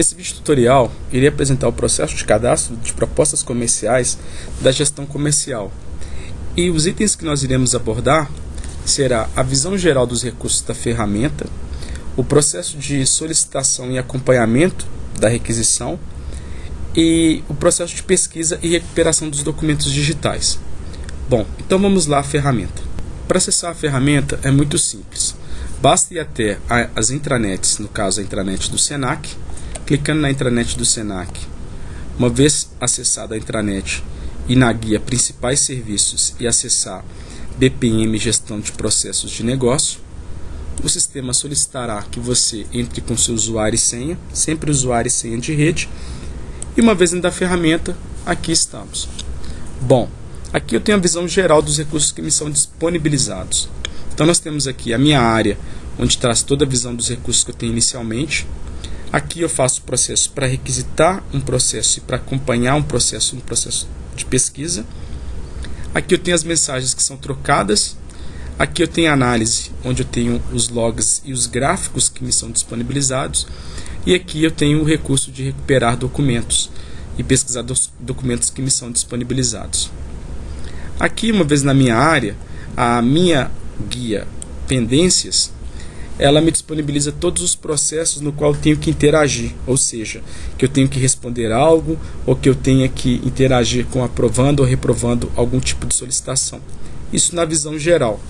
Esse vídeo tutorial irei apresentar o processo de cadastro de propostas comerciais da gestão comercial. E os itens que nós iremos abordar será a visão geral dos recursos da ferramenta, o processo de solicitação e acompanhamento da requisição e o processo de pesquisa e recuperação dos documentos digitais. Bom, então vamos lá à ferramenta. Para acessar a ferramenta é muito simples. Basta ir até as intranets, no caso a intranet do Senac, clicando na intranet do Senac. Uma vez acessada a intranet e na guia Principais Serviços e acessar BPM Gestão de Processos de Negócio, o sistema solicitará que você entre com seu usuário e senha, sempre usuário e senha de rede, e uma vez dentro da ferramenta, aqui estamos. Bom, aqui eu tenho a visão geral dos recursos que me são disponibilizados. Então nós temos aqui a minha área, onde traz toda a visão dos recursos que eu tenho inicialmente. Aqui eu faço o processo para requisitar um processo e para acompanhar um processo de pesquisa. Aqui eu tenho as mensagens que são trocadas. Aqui eu tenho a análise, onde eu tenho os logs e os gráficos que me são disponibilizados. E aqui eu tenho o recurso de recuperar documentos e pesquisar documentos que me são disponibilizados. Aqui, uma vez na minha área, a minha guia Pendências, ela me disponibiliza todos os processos no qual eu tenho que interagir, ou seja, que eu tenho que responder algo ou que eu tenha que interagir com aprovando ou reprovando algum tipo de solicitação. Isso na visão geral.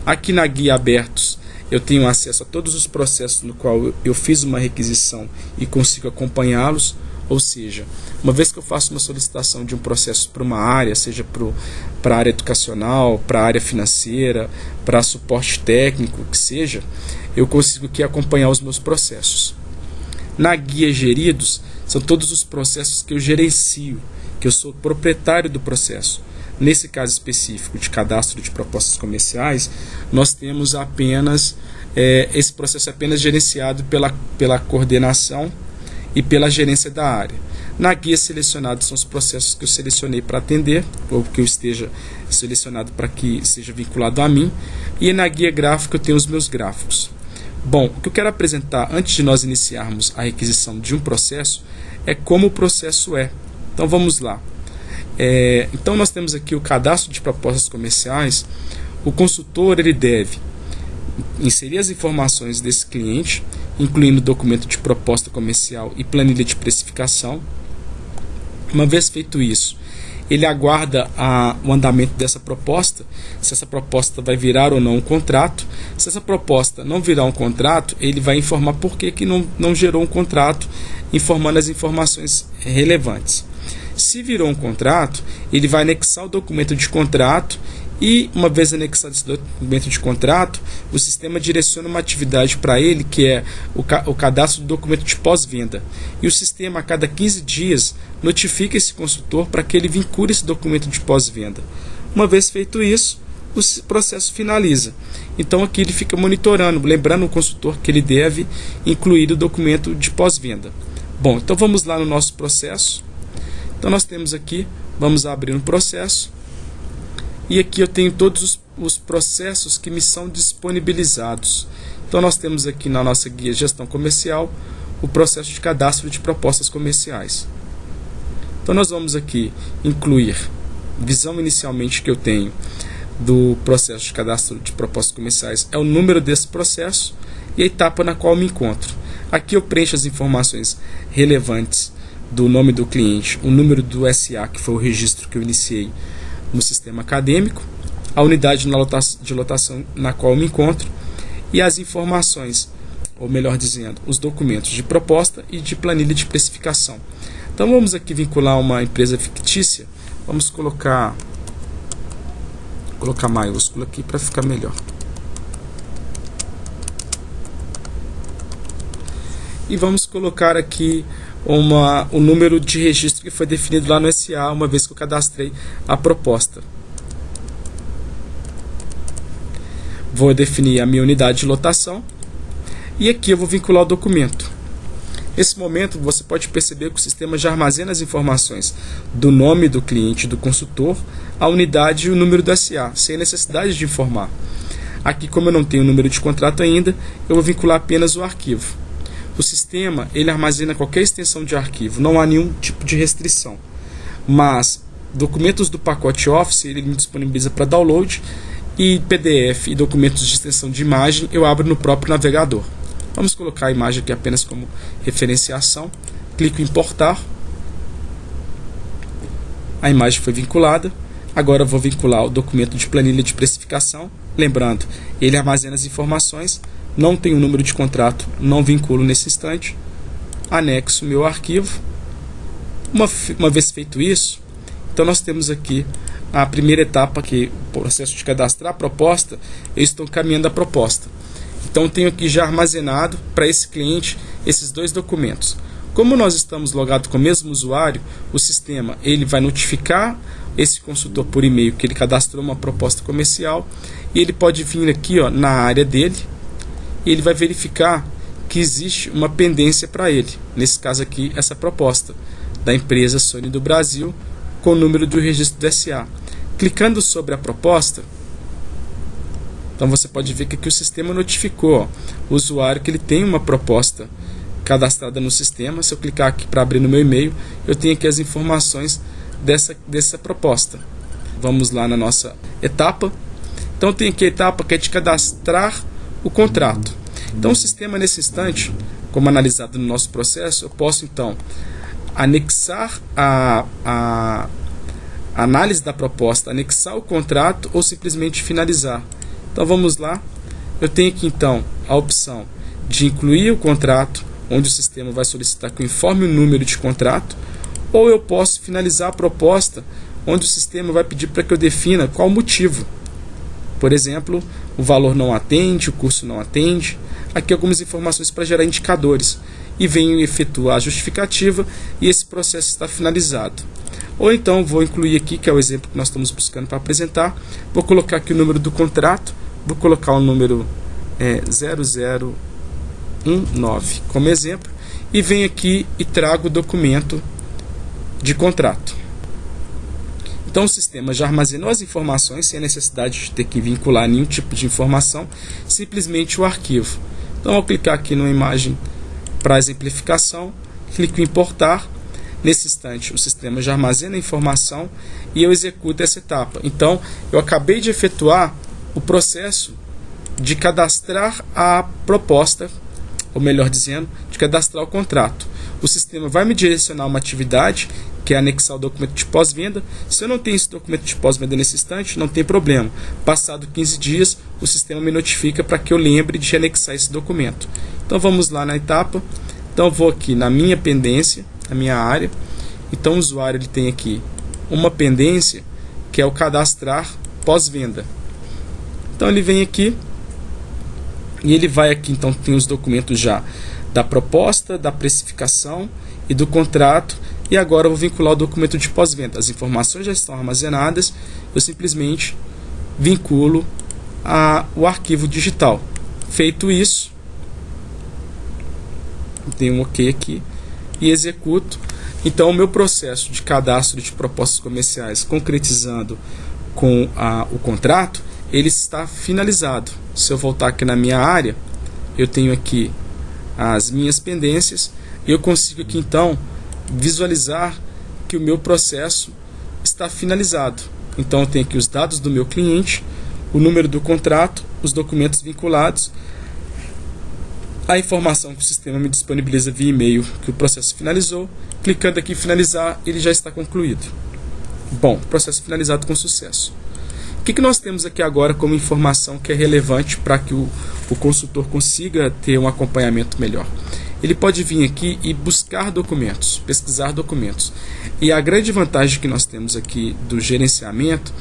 Aqui na guia Abertos, eu tenho acesso a todos os processos no qual eu fiz uma requisição e consigo acompanhá-los, ou seja, uma vez que eu faço uma solicitação de um processo para uma área, seja para a área educacional, para a área financeira, para suporte técnico, que seja, eu consigo aqui acompanhar os meus processos. Na guia Geridos, são todos os processos que eu gerencio, que eu sou proprietário do processo. Nesse caso específico de cadastro de propostas comerciais, nós temos apenas, esse processo é apenas gerenciado pela coordenação e pela gerência da área. Na guia selecionados são os processos que eu selecionei para atender, ou que eu esteja selecionado para que seja vinculado a mim, e na guia gráfica eu tenho os meus gráficos. Bom, o que eu quero apresentar antes de nós iniciarmos a requisição de um processo é como o processo é. Então vamos lá. Então nós temos aqui o cadastro de propostas comerciais. O consultor ele deve inserir as informações desse cliente, incluindo documento de proposta comercial e planilha de precificação. Uma vez feito isso, ele aguarda o andamento dessa proposta, se essa proposta vai virar ou não um contrato. Se essa proposta não virar um contrato, ele vai informar por que não gerou um contrato, informando as informações relevantes. Se virou um contrato, ele vai anexar o documento de contrato e, uma vez anexado esse documento de contrato, o sistema direciona uma atividade para ele, que é o cadastro do documento de pós-venda. E o sistema, a cada 15 dias, notifica esse consultor para que ele vincule esse documento de pós-venda. Uma vez feito isso, o processo finaliza. Então aqui ele fica monitorando, lembrando o consultor que ele deve incluir o documento de pós-venda. Bom, então vamos lá no nosso processo. Então nós temos aqui, vamos abrir um processo, e aqui eu tenho todos os processos que me são disponibilizados. Então nós temos aqui na nossa guia Gestão Comercial o processo de cadastro de propostas comerciais. Então nós vamos aqui incluir visão inicialmente que eu tenho do processo de cadastro de propostas comerciais é o número desse processo e a etapa na qual eu me encontro. Aqui eu preencho as informações relevantes do nome do cliente, o número do SA, que foi o registro que eu iniciei no sistema acadêmico, a unidade de lotação na qual eu me encontro e as informações, ou melhor dizendo, os documentos de proposta e de planilha de precificação. Então vamos aqui vincular uma empresa fictícia, vamos colocar maiúsculo aqui para ficar melhor. E vamos colocar aqui o número de registro que foi definido lá no SA, uma vez que eu cadastrei a proposta. Vou definir a minha unidade de lotação e aqui eu vou vincular o documento. Nesse momento você pode perceber que o sistema já armazena as informações do nome do cliente, do consultor, a unidade e o número do SA, sem necessidade de informar. Aqui, como eu não tenho o número de contrato ainda, eu vou vincular apenas o arquivo. o sistema ele armazena qualquer extensão de arquivo, não há nenhum tipo de restrição. Mas documentos do pacote Office ele me disponibiliza para download, e PDF e documentos de extensão de imagem eu abro no próprio navegador. Vamos colocar a imagem aqui apenas como referenciação. Clico em importar. A imagem foi vinculada. Agora eu vou vincular o documento de planilha de precificação. Lembrando, ele armazena as informações. Não tem o número de contrato, não vinculo nesse instante. Anexo o meu arquivo. Uma vez feito isso, então nós temos aqui a primeira etapa, que o processo de cadastrar a proposta. Eu estou caminhando a proposta. Então tenho aqui já armazenado para esse cliente esses dois documentos. Como nós estamos logados com o mesmo usuário, o sistema ele vai notificar esse consultor por e-mail que ele cadastrou uma proposta comercial, e ele pode vir aqui na área dele e ele vai verificar que existe uma pendência para ele. Nesse caso aqui, essa proposta da empresa Sony do Brasil com o número do registro do SA. Clicando sobre a proposta, então você pode ver que aqui o sistema notificou o usuário que ele tem uma proposta cadastrada no sistema. Se eu clicar aqui para abrir no meu e-mail, eu tenho aqui as informações dessa proposta. Vamos lá na nossa etapa. Então tem aqui a etapa que é de cadastrar o contrato. Então o sistema nesse instante, como analisado no nosso processo, eu posso então anexar a análise da proposta, anexar o contrato ou simplesmente finalizar. Então vamos lá. Eu tenho aqui então a opção de incluir o contrato, onde o sistema vai solicitar que eu informe o número de contrato, ou eu posso finalizar a proposta, onde o sistema vai pedir para que eu defina qual o motivo. Por exemplo, o valor não atende, o curso não atende. Aqui algumas informações para gerar indicadores. E venho efetuar a justificativa e esse processo está finalizado. Ou então vou incluir aqui, que é o exemplo que nós estamos buscando para apresentar. Vou colocar aqui o número do contrato. Vou colocar o número 0019 como exemplo. E venho aqui e trago o documento de contrato. Então o sistema já armazenou as informações sem a necessidade de ter que vincular nenhum tipo de informação, simplesmente o arquivo. Então ao clicar aqui numa imagem para exemplificação, clico em importar. Nesse instante o sistema já armazena a informação e eu executo essa etapa. Então eu acabei de efetuar o processo de cadastrar a proposta, ou melhor dizendo, de cadastrar o contrato. O sistema vai me direcionar uma atividade, que é anexar o documento de pós-venda. Se eu não tenho esse documento de pós-venda nesse instante, não tem problema. Passado 15 dias, o sistema me notifica para que eu lembre de anexar esse documento. Então vamos lá na etapa. Então eu vou aqui na minha pendência, na minha área. Então o usuário ele tem aqui uma pendência, que é o cadastrar pós-venda. Então ele vem aqui e ele vai aqui, então tem os documentos já da proposta, da precificação e do contrato. E agora eu vou vincular o documento de pós-venda. As informações já estão armazenadas, eu simplesmente vinculo o arquivo digital. Feito isso, tenho um OK aqui e executo. Então o meu processo de cadastro de propostas comerciais concretizando com o contrato, ele está finalizado. Se eu voltar aqui na minha área, eu tenho aqui as minhas pendências e eu consigo aqui então visualizar que o meu processo está finalizado. Então eu tenho aqui os dados do meu cliente, o número do contrato, os documentos vinculados, a informação que o sistema me disponibiliza via e-mail que o processo finalizou. Clicando aqui em finalizar, ele já está concluído. Bom, processo finalizado com sucesso. O que nós temos aqui agora como informação que é relevante para que o consultor consiga ter um acompanhamento melhor? Ele pode vir aqui e buscar documentos, pesquisar documentos. E a grande vantagem que nós temos aqui do gerenciamento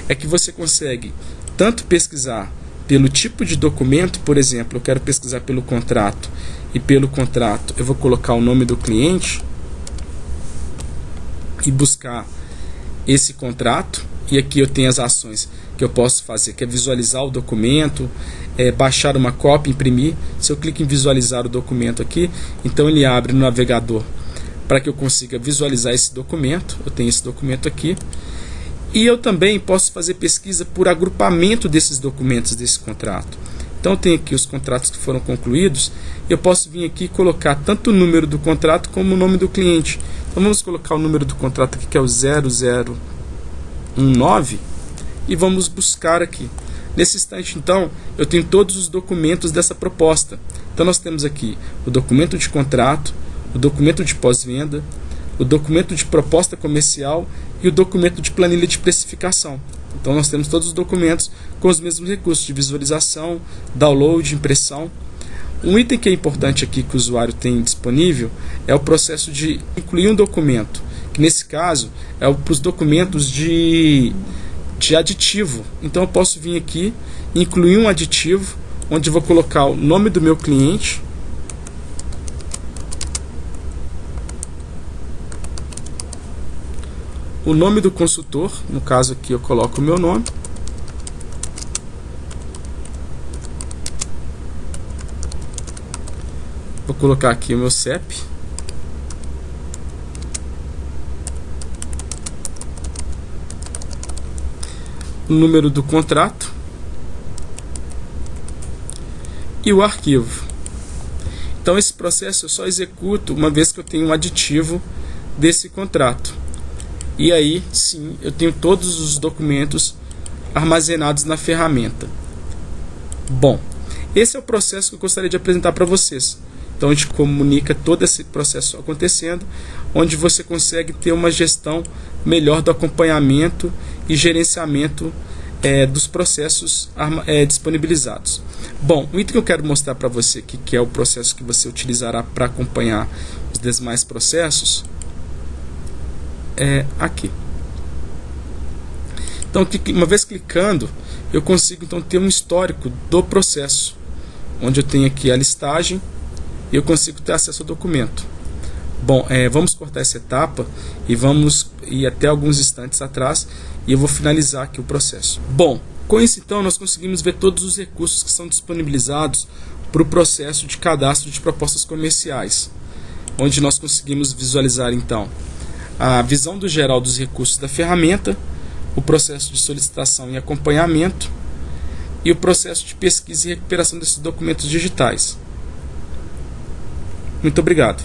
é que você consegue tanto pesquisar pelo tipo de documento. Por exemplo, eu quero pesquisar pelo contrato, e pelo contrato eu vou colocar o nome do cliente e buscar esse contrato. E aqui eu tenho as ações que eu posso fazer, que é visualizar o documento, baixar uma cópia, imprimir. Se eu clico em visualizar o documento aqui, então ele abre no navegador para que eu consiga visualizar esse documento. Eu tenho esse documento aqui. E eu também posso fazer pesquisa por agrupamento desses documentos desse contrato. Então eu tenho aqui os contratos que foram concluídos, eu posso vir aqui e colocar tanto o número do contrato como o nome do cliente. Então vamos colocar o número do contrato aqui, que é o 0019, e vamos buscar aqui. Nesse instante, então, eu tenho todos os documentos dessa proposta. Então nós temos aqui o documento de contrato, o documento de pós-venda, o documento de proposta comercial e o documento de planilha de precificação. Então nós temos todos os documentos com os mesmos recursos de visualização, download, impressão. Um item que é importante aqui que o usuário tem disponível é o processo de incluir um documento, que nesse caso é para os documentos de aditivo. Então eu posso vir aqui e incluir um aditivo, onde eu vou colocar o nome do meu cliente, o nome do consultor, no caso aqui eu coloco o meu nome, vou colocar aqui o meu CEP, o número do contrato e o arquivo. Então esse processo eu só executo uma vez que eu tenho um aditivo desse contrato. E aí sim eu tenho todos os documentos armazenados na ferramenta. Bom, esse é o processo que eu gostaria de apresentar para vocês. Então a gente comunica todo esse processo acontecendo, onde você consegue ter uma gestão melhor do acompanhamento e gerenciamento dos processos disponibilizados. Bom, o item que eu quero mostrar para você aqui, que é o processo que você utilizará para acompanhar os demais processos, é aqui. Então, uma vez clicando, eu consigo então ter um histórico do processo, onde eu tenho aqui a listagem e eu consigo ter acesso ao documento. Bom, vamos cortar essa etapa e vamos ir até alguns instantes atrás e eu vou finalizar aqui o processo. Bom, com isso então nós conseguimos ver todos os recursos que são disponibilizados para o processo de cadastro de propostas comerciais, onde nós conseguimos visualizar então a visão do geral dos recursos da ferramenta, o processo de solicitação e acompanhamento e o processo de pesquisa e recuperação desses documentos digitais. Muito obrigado.